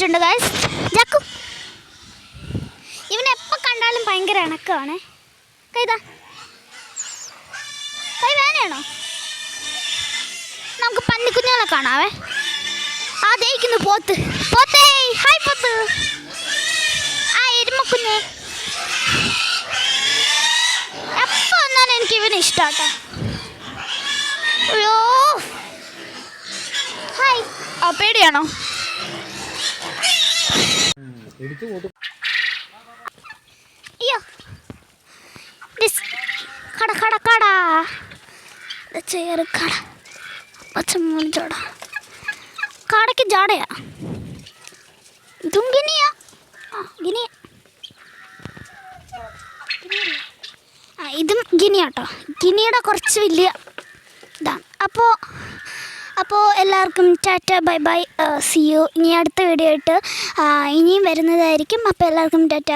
എത്തിയിട്ടുണ്ട് ഗൈസ്. ജാക്കു ഇവനെപ്പോൾ കണ്ടാലും ഭയങ്കര ഇണക്കമാണ്. കൈതാ കൈ വേനയാണോ? നമുക്ക് പന്നിക്കുഞ്ഞുങ്ങളെ കാണാവേ. ആ ദയിക്കുന്നു പോത്ത്. പോത്തേ ഹായ് പോത്ത്. ആ എരുമക്കുഞ്ഞ് എപ്പോൾ വന്നാലും എനിക്ക് ഇവനെ ഇഷ്ടമാട്ടോ. അയ്യോ ഹായ്. ആ പേടിയാണോ? അയ്യോ കട കട കട ചേറ് കട പച്ചമൂന്ന് ജോട കാടയ്ക്ക് ജാടയാ. ഇതും ഗിനിയാ. ഗിനിയ ഇതും ഗിനിയാട്ടോ. ഗിനിയുടെ കുറച്ച് വലിയ ഇതാണ്. അപ്പോൾ എല്ലാവർക്കും tata bye bye see you. ഇനി അടുത്ത വീഡിയോ ആയിട്ട് ഇനിയും വരുന്നതായിരിക്കും. അപ്പോൾ എല്ലാവർക്കും ടാറ്റ.